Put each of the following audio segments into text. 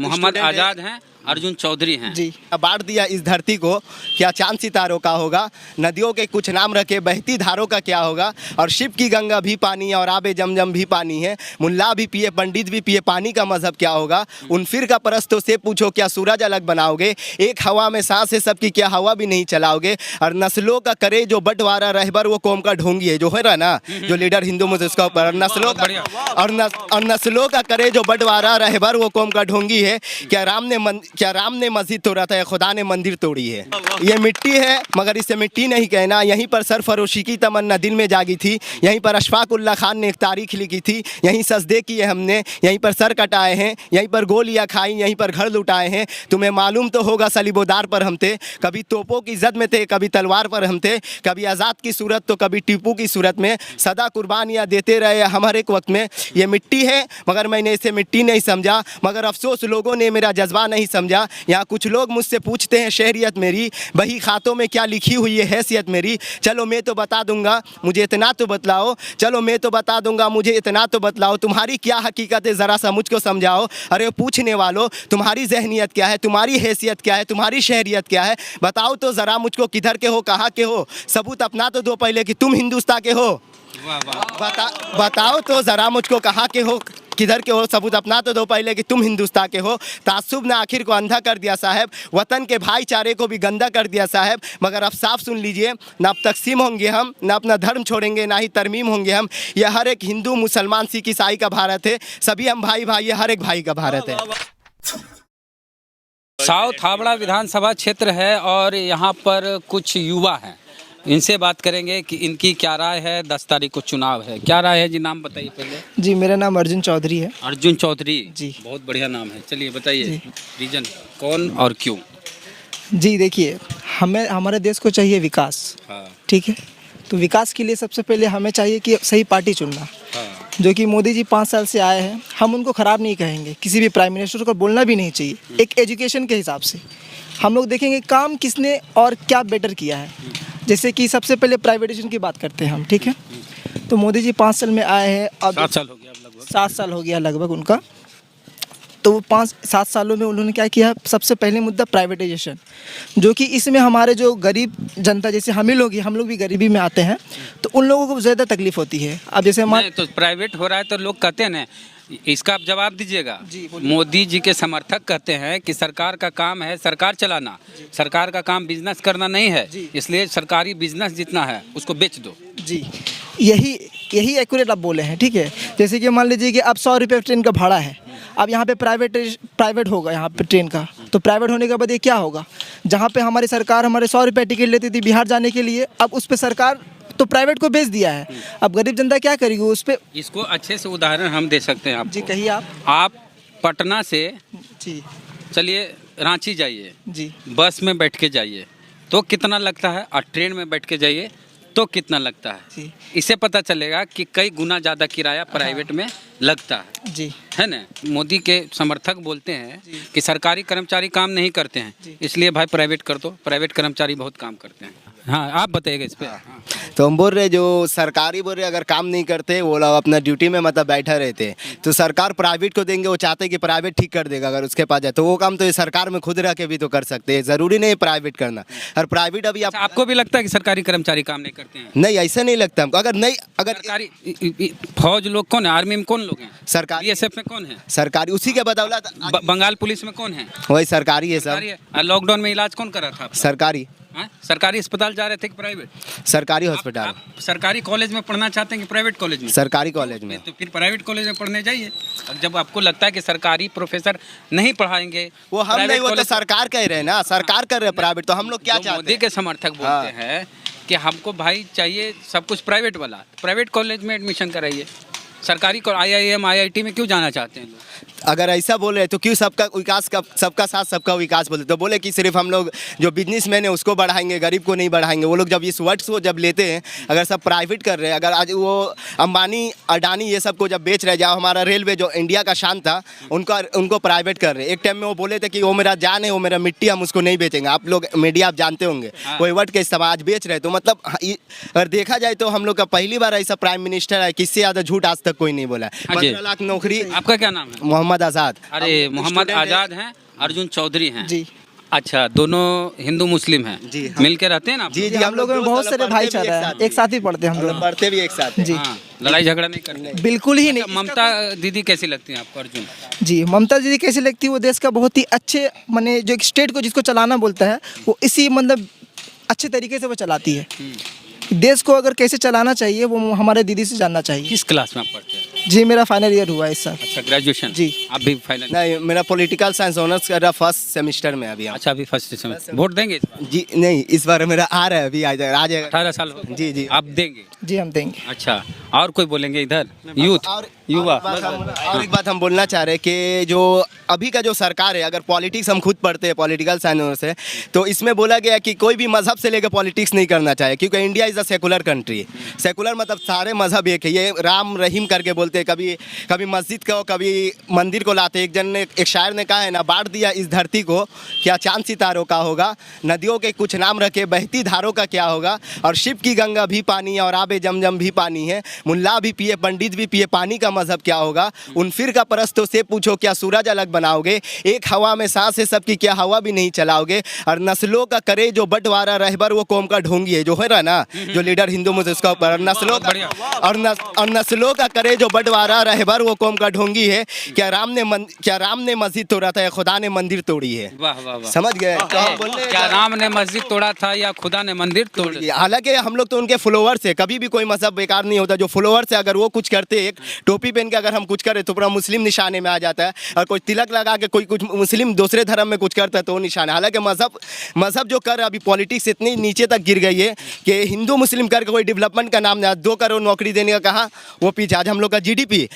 मोहम्मद आज़ाद हैं, अर्जुन चौधरी हैं जी। बांट दिया इस धरती को, क्या चांद सितारों का होगा। नदियों के कुछ नाम रखे, बहती धारों का क्या होगा। और शिव की गंगा भी पानी है और आबे जमजम भी पानी है। मुल्ला भी पिए, पंडित भी पिए, पानी का मजहब क्या होगा। उन फिर का परस्तों से पूछो, क्या सूरज अलग बनाओगे। एक हवा में सांस है सबकी, क्या हवा भी नहीं चलाओगे। और नस्लों का करे जो बंटवारा, रहबर वो कौम का ढोंगी है, जो है ना जो लीडर हिंदू मुस्लिम उसका ऊपर नस्लों का और नस्लों का करे जो बंटवारा, रहबर वो कौम का ढोंगी है। क्या राम ने मस्जिद तोड़ा था या खुदा ने मंदिर तोड़ी है। ये मिट्टी है मगर इसे मिट्टी नहीं कहना। यहीं पर सरफरोशी की तमन्ना दिल में जागी थी। यहीं पर अशफाक उल्लाह खान ने एक तारीख लिखी थी। यहीं सजदे किए हमने, यहीं पर सर कटाए हैं, यहीं पर गोलियां खाई, यहीं पर घर लुटाए हैं। तुम्हें मालूम तो होगा सलीबोदार पर हम थे, कभी तोपों की जद में थे, कभी तलवार पर हम थे, कभी आज़ाद की सूरत तो कभी टीपू की सूरत में। सदा कुर्बानियाँ देते रहे हम हर एक वक्त में। ये मिट्टी है मगर मैंने इसे मिट्टी नहीं समझा, मगर अफसोस लोगों ने मेरा जज्बा नहीं समझा। यहाँ कुछ लोग मुझसे पूछते हैं शहरियत मेरी, बही खातों में क्या लिखी हुई है हैसियत मेरी। चलो मैं तो बता दूंगा मुझे इतना तो बतलाओ, चलो मैं तो बता दूंगा मुझे इतना तो बतलाओ। तुम्हारी क्या हकीकत है ज़रा सा मुझको समझाओ। अरे पूछने वालों, तुम्हारी जहनियत क्या है, तुम्हारी हैसियत क्या है, तुम्हारी शहरियत क्या है। बताओ तो ज़रा मुझको किधर के हो, कहाँ के हो। सबूत अपना तो दो पहले कि तुम हिंदुस्तान के हो। बताओ तो ज़रा मुझको कहाँ के हो, किधर के हो। सबूत अपना तो दो पहले कि तुम हिंदुस्तान के हो। तासुब ने आखिर को अंधा कर दिया साहब, वतन के भाईचारे को भी गंदा कर दिया साहब। मगर अब साफ सुन लीजिए, ना अब तकसीम होंगे हम, ना अपना धर्म छोड़ेंगे, ना ही तरमीम होंगे हम। यह हर एक हिंदू मुसलमान सिख ईसाई का भारत है। सभी हम भाई भाई, ये हर एक भाई का भारत है। साउथ हावड़ा विधानसभा क्षेत्र है और यहाँ पर कुछ युवा हैं, इनसे बात करेंगे कि इनकी क्या राय है। 10 तारीख को चुनाव है, क्या राय है जी। नाम बताइए पहले। जी मेरा नाम अर्जुन चौधरी है। अर्जुन चौधरी जी, बहुत बढ़िया नाम है। चलिए बताइए रीजन कौन और क्यों। जी देखिए, हमें हमारे देश को चाहिए विकास। हाँ ठीक है, तो विकास के लिए सबसे पहले हमें चाहिए कि सही पार्टी चुनना। हाँ जो कि मोदी जी 5 साल से आए हैं, हम उनको ख़राब नहीं कहेंगे, किसी भी प्राइम मिनिस्टर को बोलना भी नहीं चाहिए। एक एजुकेशन के हिसाब से हम लोग देखेंगे काम किसने और क्या बेटर किया है। जैसे कि सबसे पहले प्राइवेटाइजेशन की बात करते हैं हम, ठीक है। तो मोदी जी 5 साल में आए हैं, अब 7 साल हो गया, लगभग 7 साल हो गया लगभग उनका। तो वो 5-7 सालों में उन्होंने क्या किया, सबसे पहले मुद्दा प्राइवेटाइजेशन, जो कि इसमें हमारे जो गरीब जनता जैसे हम लोग भी गरीबी में आते हैं, तो उन लोगों को ज़्यादा तकलीफ होती है। अब जैसे हमारे तो प्राइवेट हो रहा है तो लोग कहते हैं ना, इसका आप जवाब दीजिएगा। जी, मोदी जी के समर्थक कहते हैं कि सरकार का काम है सरकार चलाना, सरकार का काम बिजनेस करना नहीं है, इसलिए सरकारी बिजनेस जितना है उसको बेच दो। जी यही एक्यूरेट आप बोले हैं, ठीक है। जैसे कि मान लीजिए कि अब 100 रुपये ट्रेन का भाड़ा है, अब यहाँ पे प्राइवेट होगा यहाँ पे ट्रेन का, तो प्राइवेट होने के बाद ये क्या होगा, जहाँ पे हमारी सरकार हमारे 100 रुपये टिकट लेती थी बिहार जाने के लिए, अब उस पर सरकार तो प्राइवेट को बेच दिया है। अब गरीब जनता क्या करेगी उस पर। इसको अच्छे से उदाहरण हम दे सकते हैं आपको। जी कहिए आप पटना से जी चलिए रांची जाइए, जी बस में बैठ के जाइए तो कितना लगता है, और ट्रेन में बैठ के जाइए तो कितना लगता है। जी इससे पता चलेगा कि कई गुना ज़्यादा किराया प्राइवेट में लगता है। जी है ना। मोदी के समर्थक बोलते हैं कि सरकारी कर्मचारी काम नहीं करते हैं, इसलिए भाई प्राइवेट कर दो, प्राइवेट कर्मचारी बहुत काम करते हैं। हाँ आप बताइएगा इस पर। तो हम बोल रहे जो सरकारी बोल रहे अगर काम नहीं करते वो लोग अपना ड्यूटी में मतलब बैठा रहते, तो सरकार प्राइवेट को देंगे, वो चाहते कि प्राइवेट ठीक कर देगा अगर उसके पास जाए, तो वो काम तो ये सरकार में खुद रह के भी तो कर सकते हैं, ज़रूरी नहीं प्राइवेट करना। और प्राइवेट अभी आपको भी लगता है कि सरकारी कर्मचारी काम नहीं करते हैं। नहीं, ऐसा नहीं लगता हमको। अगर सरकारी फौज लोग कौन है, आर्मी में कौन लोग हैं, सरकारी बीएसएफ में कौन है, सरकारी उसी के बदौलत बंगाल पुलिस में कौन है, वही सरकारी है सब। लॉकडाउन में इलाज कौन कर रहा था आपका? सरकारी। सरकारी अस्पताल जा रहे थे कि प्राइवेट? सरकारी हॉस्पिटल। आप सरकारी कॉलेज में पढ़ना चाहते हैं कि प्राइवेट कॉलेज में? सरकारी कॉलेज में। तो फिर प्राइवेट कॉलेज में पढ़ने जाइए। अब जब आपको लगता है कि सरकारी प्रोफेसर नहीं पढ़ाएंगे, वो हम नहीं, वो तो सरकार कह रहे हैं ना, सरकार कर रहे हैं प्राइवेट, तो हम लोग क्या चाहते हैं। मोदी के समर्थक बोलते हैं कि हमको भाई चाहिए सब कुछ प्राइवेट वाला, प्राइवेट कॉलेज में एडमिशन कराइए। सरकारी IIM IIT में क्यों जाना चाहते हैं लोग? अगर ऐसा बोले तो क्यों सबका विकास का, सबका साथ सबका विकास बोलते, तो बोले कि सिर्फ हम लोग जो बिजनेसमैन है उसको बढ़ाएंगे, गरीब को नहीं बढ़ाएंगे। वो लोग जब इस वर्ड्स को जब लेते हैं, अगर सब प्राइवेट कर रहे हैं, अगर आज वो अंबानी अडानी ये सब को जब बेच रहे, जहाँ हमारा रेलवे जो इंडिया का शान था उनको प्राइवेट कर रहे हैं। एक टाइम में वो बोले थे कि वो मेरा जान है, वो मेरा मिट्टी, हम उसको नहीं बेचेंगे। आप लोग मीडिया आप जानते होंगे, वही वर्ड के इस्तेमाल आज बेच रहे। तो मतलब अगर देखा जाए तो हम लोग का पहली बार ऐसा प्राइम मिनिस्टर है, किससे ज़्यादा झूठ आज तक तक कोई नहीं बोला। हाँ जी। 15 लाख नौकरी। आपका क्या नाम है? मोहम्मद आज़ाद। अरे मोहम्मद स्टूडेंट है। आज़ाद हैं, अर्जुन चौधरी हैं। जी अच्छा, दोनों हिंदू मुस्लिम हैं। जी, हाँ। मिल के रहते हैं ना आप? जी जी, हम लोगों में बहुत सारे भाईचारा है, एक साथ ही पढ़ते हैं हम लोग। पढ़ते भी एक साथ हैं। जी हाँ, लड़ाई झगड़ा नहीं करते। बिल्कुल ही नहीं। ममता दीदी कैसी लगती हैं आपको अर्जुन? जी ममता दीदी कैसी लगती है? वो देश का बहुत ही अच्छे माने जो एक स्टेट को जिसको चलाना बोलता है वो इसी मतलब अच्छे तरीके से वो चलाती है। देश को अगर कैसे चलाना चाहिए वो हमारे दीदी से जानना चाहिए। किस क्लास में आप पढ़ते हैं? जी मेरा फाइनल ईयर हुआ है इस साल। अच्छा, ग्रेजुएशन। जी। आप भी फाइनल? नहीं, मेरा पॉलिटिकल साइंस ऑनर्स कर रहा, फर्स्ट सेमेस्टर में अभी हम। अच्छा, अभी फर्स्ट सेमेस्टर। वोट देंगे इस बार? जी नहीं, इस बार मेरा आ रहा है, अभी आ जाएगा। 18 साल हो? जी जी। आप देंगे? जी हम देंगे। अच्छा, और कोई बोलेंगे इधर? यूथ, युवा। और एक बात हम बोलना चाह रहे हैं कि जो अभी का जो सरकार है, अगर पॉलिटिक्स हम खुद पढ़ते हैं पॉलिटिकल साइंस से, तो इसमें बोला गया कि कोई भी मजहब से लेकर पॉलिटिक्स नहीं करना चाहिए, क्योंकि India is a secular country. Secular मतलब सारे मजहब एक है। ये राम रहीम करके बोलते हैं, कभी कभी मस्जिद को कभी मंदिर को लाते। एक शायर ने कहा है ना, बांट दिया इस धरती को, क्या चांद सितारों का होगा, नदियों के कुछ नाम रखे बहती धारों का क्या होगा, और शिव की गंगा भी पानी है और आबे जमजम भी पानी है, मुल्ला भी पिए पंडित भी पिए, पानी का मजहब क्या होगा, उन फिर का परस्तों से पूछो क्या सूरज अलग बनाओगे, एक हवा में सांस है सबकी क्या हवा भी नहीं चलाओगे, और नस्लों का करे जो बंटवारा रहबर वो कौम का ढोंगी है। जो है ना, जो लीडर हिंदू मुस्लिम उसका ऊपर नस्लों का और नस्लों का करे जो बंटवारा रहबर वो कौम का ढोंगी है, क्या राम ने मस्जिद तोड़ा था या खुदा ने मंदिर तोड़ी है। वाह वाह वाह। समझ गए? तो हम बोल रहे हैं क्या राम ने मस्जिद तोड़ा था या खुदा ने मंदिर तोड़ दिया? हालांकि हम लोग तो उनके फॉलोअर्स है, कभी भी कोई मजहब बेकार नहीं होता। जो फॉलोअर्स है, अगर वो कुछ करते, एक टोपी पहन के अगर हम कुछ करें तो पूरा मुस्लिम निशाने में आ जाता है, और कोई तिलक लगा के कोई कुछ मुस्लिम दूसरे धर्म में कुछ करता है तो वो निशान है। हालांकि मजहब जो कर अभी पॉलिटिक्स इतनी नीचे तक गिर गई है कि हिंदू मुस्लिम करके कोई डेवलपमेंट का नाम नहीं। 2 करोड़ नौकरी देने का कहा, वो पीछे। आज हम लोग का जीडीपी,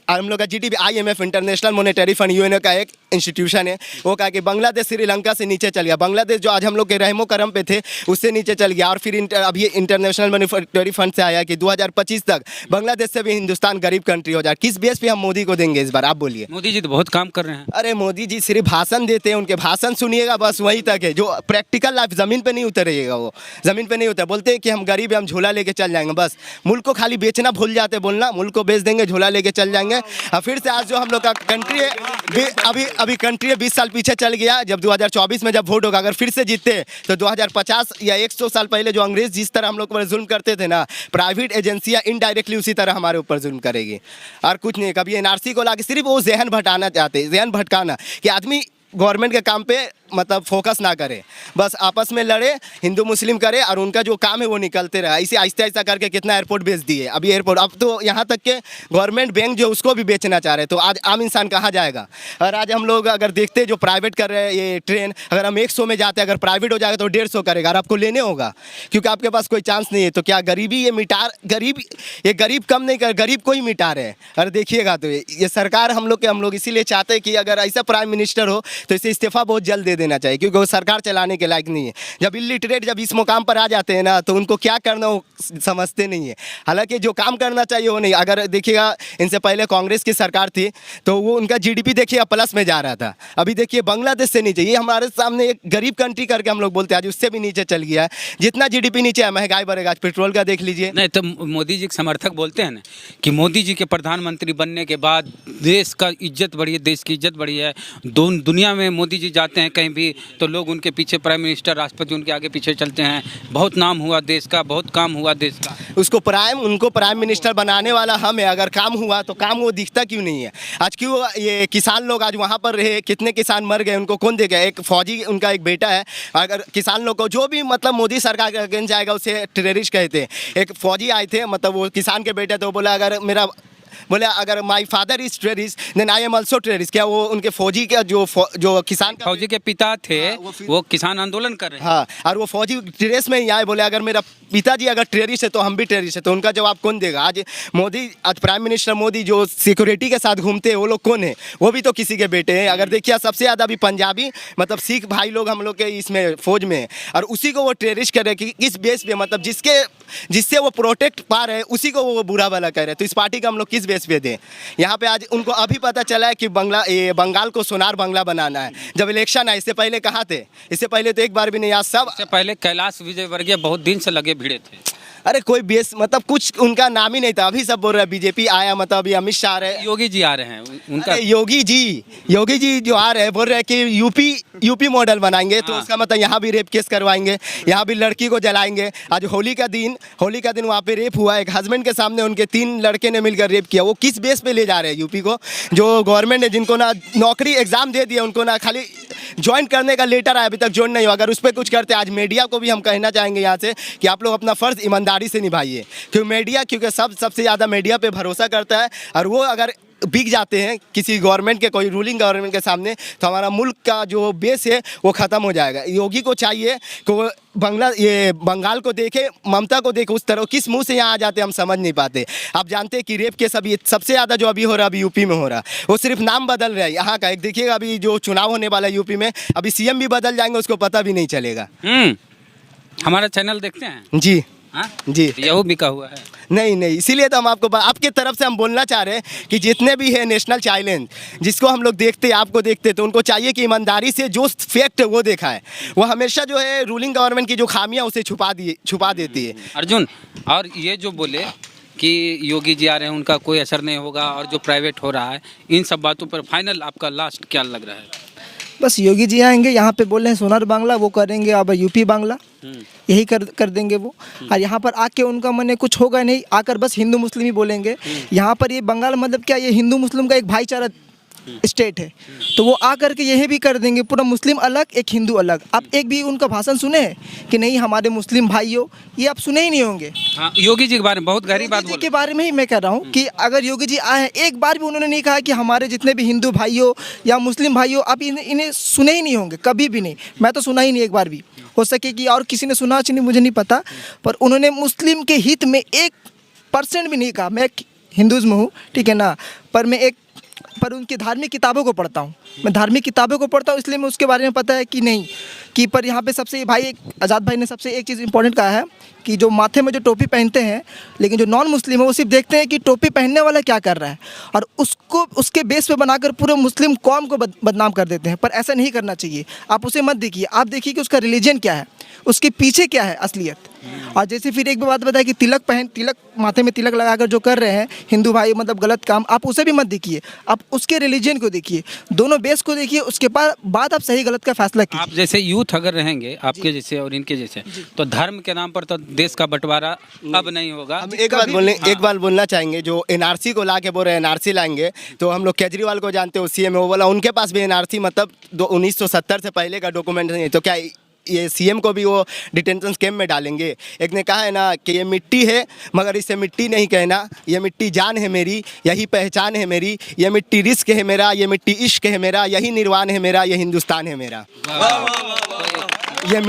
हम लोग का GDP IMF international monetary fund UNO का एक इंस्टीट्यूशन है, वो कहा कि बांग्लादेश श्रीलंका से नीचे चल गया। बांग्लादेश जो आज हम लोग के रहमो करम पे थे उससे नीचे चल गया, और फिर अभी इंटरनेशनल मॉनेटरी फंड से आया कि 2025 तक बांग्लादेश से भी हिंदुस्तान गरीब कंट्री हो जाए। किस बेस पे हम मोदी को देंगे इस बार, आप बोलिए? मोदी जी तो बहुत काम कर रहे हैं। अरे मोदी जी सिर्फ भाषण देते हैं, उनके भाषण सुनिएगा बस, वहीं तक है। जो प्रैक्टिकल लाइफ ज़मीन पे नहीं उतरेगा, वो ज़मीन पे नहीं उतर। बोलते हैं कि हम गरीब हैं, हम झोला लेके चल जाएंगे, बस मुल्क को खाली बेचना भूल जाते, बोलना मुल्क को बेच देंगे, झोला लेके चल जाएंगे। और फिर से आज जो हम लोग का कंट्री है, अभी कंट्री 20 साल पीछे चल गया। जब 2024 में जब वोट होगा, अगर फिर से जीतते तो 2050 या 100 साल पहले जो अंग्रेज जिस तरह हम लोग पर जुल्म करते थे ना, प्राइवेट एजेंसियां इनडायरेक्टली उसी तरह हमारे ऊपर जुल्म करेगी। और कुछ नहीं, कभी NRC को लाके सिर्फ वो जहन भटकाना चाहते, जहन भटकाना कि आदमी गवर्नमेंट के काम पे मतलब फोकस ना करे, बस आपस में लड़े, हिंदू मुस्लिम करे, और उनका जो काम है वो निकलते रहे। ऐसे आहिस्ता आहिस्ता करके कितना एयरपोर्ट बेच दिए। अभी एयरपोर्ट, अब तो यहाँ तक के गवर्नमेंट बैंक जो उसको भी बेचना चाह रहे, तो आज आम इंसान कहाँ जाएगा? और आज हम लोग अगर देखते जो प्राइवेट कर रहे हैं ये ट्रेन, अगर हम 100 में जाते, अगर प्राइवेट हो जाएगा तो 150 करेगा, और आपको लेने होगा क्योंकि आपके पास कोई चांस नहीं है। तो क्या गरीबी ये गरीब कम नहीं कर, गरीब को ही मिटा रहे हैं। और देखिएगा तो ये सरकार हम लोग इसीलिए चाहते हैं कि अगर ऐसा प्राइम मिनिस्टर हो तो इसे इस्तीफा बहुत जल्द दे देना चाहिए, क्योंकि वो सरकार चलाने के लायक नहीं है। जब इलिटरेट जब इस मुकाम पर आ जाते हैं ना, तो उनको क्या करना वो समझते नहीं है। हालांकि जो काम करना चाहिए वो नहीं। अगर देखिएगा इनसे पहले कांग्रेस की सरकार थी तो वो उनका जीडीपी देखिए प्लस में जा रहा था, अभी देखिए बांग्लादेश से नीचे। ये हमारे सामने एक गरीब कंट्री करके हम लोग बोलते हैं, आज उससे भी नीचे चल गया है। जितना जीडीपी नीचे है महंगाई बढ़ेगा। आज पेट्रोल का देख लीजिए। नहीं तो मोदी जी के समर्थक बोलते हैं ना कि मोदी जी के प्रधानमंत्री बनने के बाद देश का इज्जत बढ़ी है, देश की इज्जत बढ़ी है। दुनिया में मोदी जी जाते हैं कहीं भी तो लोग उनके पीछे, प्राइम मिनिस्टर राष्ट्रपति उनके आगे पीछे चलते हैं। बहुत नाम हुआ देश का, बहुत काम हुआ देश का। उनको प्राइम मिनिस्टर बनाने वाला हम है। अगर काम हुआ तो काम वो दिखता क्यों नहीं है? आज क्यों ये किसान लोग आज वहाँ पर रहे, कितने किसान मर गए, उनको कौन देगा? एक फौजी उनका एक बेटा है। अगर किसान लोग को जो भी मतलब मोदी सरकार के अगेंस्ट जाएगा उसे टेररिस्ट कहते हैं। एक फौजी आए थे, मतलब वो किसान के बेटे, तो बोला अगर my father is terrorist then I am also terrorist. क्या वो उनके फौजी का जो किसान का फौजी के पिता थे, वो किसान आंदोलन कर रहे हैं। हाँ, और वो फौजी टेररिस्ट में ही आए, बोले अगर मेरा पिताजी अगर टेररिस्ट है तो हम भी टेररिस्ट है। तो उनका जवाब कौन देगा? आज प्राइम मिनिस्टर मोदी जो सिक्योरिटी के साथ घूमते हैं वो लोग कौन है? वो भी तो किसी के बेटे हैं। अगर देखिए सबसे ज़्यादा अभी पंजाबी मतलब सिख भाई लोग हम लोग के इसमें फौज में है, और उसी को वो टेररिस्ट कर रहे हैं कि इस बेस पे, मतलब जिससे वो प्रोटेक्ट पा रहे हैं उसी को वो बुरा वाला कह रहे हैं। तो इस पार्टी का हम लोग किस बेस पे दें? यहाँ पे आज उनको अभी पता चला है कि बंगाल को सोनार बांग्ला बनाना है। जब इलेक्शन आए, इससे पहले कहाँ थे? इससे पहले तो एक बार भी नहीं। आज सब इससे पहले कैलाश विजयवर्गीय बहुत दिन से लगे भिड़े थे। अरे कोई बेस मतलब कुछ उनका नाम ही नहीं था। अभी सब बोल रहे हैं बीजेपी आया, मतलब अभी अमित शाह आ रहे हैं। योगी जी आ रहे हैं उनका। अरे योगी जी जो आ रहे हैं बोल रहे हैं कि यूपी मॉडल बनाएंगे, तो हाँ। उसका मतलब यहाँ भी रेप केस करवाएंगे, यहाँ भी लड़की को जलाएंगे। आज होली का दिन वहाँ पे रेप हुआ, एक हस्बैंड के सामने उनके 3 लड़के ने मिलकर रेप किया। वो किस बेस पे ले जा रहे हैं यूपी को? जो गवर्नमेंट ने जिनको ना नौकरी एग्जाम दे दिया, उनको ना खाली ज्वाइन करने का लेटर आया, अभी तक ज्वाइन नहीं हुआ। अगर उस पर कुछ करते, आज मीडिया को भी हम कहना चाहेंगे यहाँ से कि आप लोग अपना फ़र्ज़ ईमानदारी से निभाइए, क्योंकि सबसे ज़्यादा मीडिया पे भरोसा करता है, और वो अगर बिक जाते हैं किसी गवर्नमेंट के, कोई रूलिंग गवर्नमेंट के सामने, तो हमारा मुल्क का जो बेस है वो ख़त्म हो जाएगा। योगी को चाहिए कि वो बंगाल को देखे, ममता को देखे, उस तरह किस मुंह से यहाँ आ जाते हम समझ नहीं पाते। आप जानते हैं कि रेप केस अभी सबसे ज़्यादा जो अभी हो रहा है, अभी यूपी में हो रहा है, वो सिर्फ नाम बदल रहा है यहाँ का। एक देखिएगा अभी जो चुनाव होने वाला है यूपी में, अभी सीएम भी बदल जाएंगे, उसको पता भी नहीं चलेगा। हमारा चैनल देखते हैं जी हाँ? जी, यही बिका हुआ है। नहीं, इसीलिए तो हम आपके तरफ से हम बोलना चाह रहे हैं कि जितने भी है नेशनल चैलेंज, जिसको हम लोग देखते हैं, आपको देखते, तो उनको चाहिए कि ईमानदारी से जो फैक्ट है वो देखा है। वो हमेशा जो है रूलिंग गवर्नमेंट की जो खामियां उसे छुपा देती है। अर्जुन, और ये जो बोले कि योगी जी आ रहे हैं, उनका कोई असर नहीं होगा, और जो प्राइवेट हो रहा है, इन सब बातों पर फाइनल आपका लास्ट क्या लग रहा है? बस योगी जी आएंगे, यहाँ पे बोल रहे हैं सोनार बांग्ला, वो करेंगे अब यूपी बांग्ला, यही कर देंगे वो। और यहाँ पर आके उनका मन कुछ होगा नहीं, आकर बस हिंदू मुस्लिम ही बोलेंगे। यहाँ पर ये बंगाल मतलब क्या, ये हिंदू मुस्लिम का एक भाईचारा स्टेट है, तो वो आकर के यही भी कर देंगे, पूरा मुस्लिम अलग, एक हिंदू अलग। आप एक भी उनका भाषण सुने हैं कि नहीं हमारे मुस्लिम भाइयों, ये आप सुने ही नहीं होंगे। हाँ, योगी जी के बारे में बहुत गहरी बात के बारे में ही मैं कह रहा हूँ कि अगर योगी जी आए हैं, एक बार भी उन्होंने नहीं कहा कि हमारे जितने भी हिंदू भाइयों या मुस्लिम भाइयों, आप इन्हें सुने ही नहीं होंगे, कभी भी नहीं। मैं तो सुना ही नहीं एक बार भी, हो सके कि और किसी ने सुना नहीं, मुझे नहीं पता, पर उन्होंने मुस्लिम के हित में 1% भी नहीं कहा। मैं हिंदुज़्म हूँ, ठीक है ना, पर उनकी धार्मिक किताबों को पढ़ता हूँ, मैं धार्मिक किताबों को पढ़ता हूँ, इसलिए मैं उसके बारे में पता है कि नहीं कि। पर यहाँ पे सबसे भाई आज़ाद भाई ने सबसे एक चीज़ इंपॉर्टेंट कहा है कि जो माथे में जो टोपी पहनते हैं, लेकिन जो नॉन मुस्लिम है वो सिर्फ देखते हैं कि टोपी पहनने वाला क्या कर रहा है, और उसके बेस पे बनाकर पूरे मुस्लिम कौम को बदनाम कर देते हैं। पर ऐसा नहीं करना चाहिए। आप उसे मत देखिए, आप देखिए कि उसका रिलीजन क्या है, उसके पीछे क्या है असलियत। और जैसे फिर एक बात बताया कि तिलक माथे में तिलक लगाकर जो कर रहे हैं हिंदू भाई, मतलब गलत काम, आप उसे भी मत देखिए, आप उसके रिलीजन को देखिए, दोनों बेस को देखिए, उसके बाद आप सही गलत का फैसला कीजिए। आप जैसे यूथ अगर रहेंगे आपके जैसे और इनके जैसे, तो धर्म के नाम पर तो देश का बंटवारा अब नहीं होगा। हम एक बात बोलना चाहेंगे, जो एनआरसी को ला के बोल रहे हैं एनआरसी लाएंगे, तो हम लोग केजरीवाल को जानते हो, सीएम है, वो बोला उनके पास भी एनआरसी मतलब 1970 से पहले का डॉक्यूमेंट नहीं है, तो क्या ये सीएम को भी वो डिटेंशन कैंप में डालेंगे? एक ने कहा है ना कि ये मिट्टी है, मगर इसे मिट्टी नहीं कहना, ये मिट्टी जान है मेरी, यही पहचान है मेरी, ये मिट्टी रिस्क है मेरा, ये मिट्टी इश्क है मेरा, यही निर्वाण है मेरा, ये हिंदुस्तान है मेरा। ये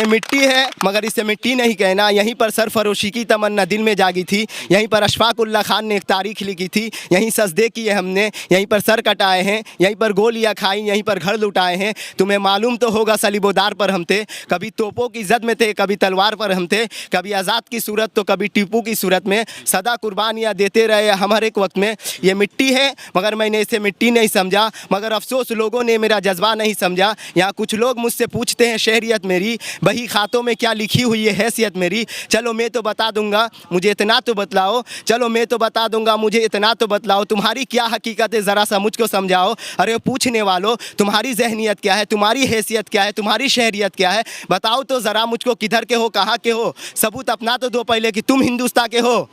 मिट्टी है मगर इसे मिट्टी नहीं कहना। यहीं पर सरफरोशी की तमन्ना दिल में जागी थी, यहीं पर अशफाक उल्ला खान ने एक तारीख लिखी थी, यहीं सजदे किए हमने, यहीं पर सर कटाए हैं, यहीं पर गोलियां खाई, यहीं पर घर लुटाए हैं। तुम्हें मालूम तो होगा सलीबोदार पर हम थे, कभी तोपों की जद में थे, कभी तलवार पर हम थे, कभी आज़ाद की सूरत तो कभी टीपू की सूरत में, सदा कुर्बानियाँ देते रहे हम हर एक वक्त में। ये मिट्टी है मगर मैंने इसे मिट्टी नहीं समझा, मगर अफसोस लोगों ने मेरा जज्बा नहीं समझा। यहाँ कुछ लोग मुझसे पूछते हैं शहरियत मेरी, बही खातों में क्या लिखी हुई है हैसियत मेरी। चलो मैं तो बता दूंगा मुझे इतना तो बतलाओ, चलो मैं तो बता दूंगा मुझे इतना तो बतलाओ, तुम्हारी क्या हकीकत है ज़रा सा मुझको समझाओ। अरे पूछने वालों तुम्हारी जहनियत क्या है, तुम्हारी हैसियत क्या है, तुम्हारी शहरियत क्या है, बताओ तो ज़रा मुझको किधर के हो, कहाँ के हो, सबूत अपना तो दो पहले कि तुम हिंदुस्तान के हो।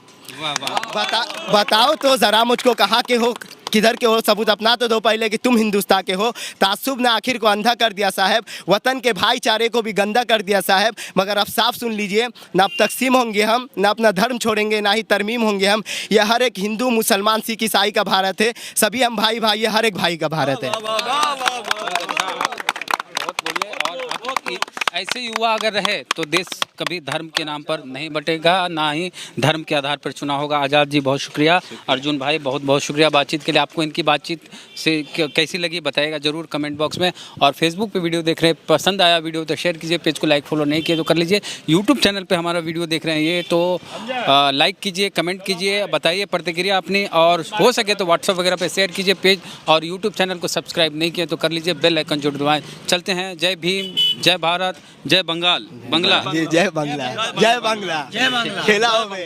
बताओ तो ज़रा मुझको कहाँ के हो, किधर के हो, सबूत अपना तो दो पहले कि तुम हिंदुस्तान के हो। तासुब ने आखिर को अंधा कर दिया साहब, वतन के भाईचारे को भी गंदा कर दिया साहब। मगर अब साफ सुन लीजिए, ना अब तकसीम होंगे हम, ना अपना धर्म छोड़ेंगे, ना ही तरमीम होंगे हम। यह हर एक हिंदू मुसलमान सिख ईसाई का भारत है, सभी हम भाई भाई, ये हर एक भाई का भारत है। ऐसे युवा अगर रहे तो देश कभी धर्म के नाम पर नहीं बटेगा, ना ही धर्म के आधार पर चुना होगा। आज़ाद जी बहुत शुक्रिया, अर्जुन भाई बहुत बहुत शुक्रिया बातचीत के लिए। आपको इनकी बातचीत से कैसी लगी बताइएगा ज़रूर कमेंट बॉक्स में। और फेसबुक पे वीडियो देख रहे हैं, पसंद आया वीडियो तो शेयर कीजिए, पेज को लाइक फॉलो नहीं किए तो कर लीजिए। यूट्यूब चैनल पर हमारा वीडियो देख रहे हैं ये तो लाइक कीजिए, कमेंट कीजिए, बताइए प्रतिक्रिया अपनी, और हो सके तो व्हाट्सअप वगैरह पर शेयर कीजिए पेज, और यूट्यूब चैनल को सब्सक्राइब नहीं किए तो कर लीजिए, बेल आइकन जरूर दबाएँ। चलते हैं, जय भीम, जय भारत, जय बंगाल बंगला जी जय बांग्ला जय बांग्ला खेला हो में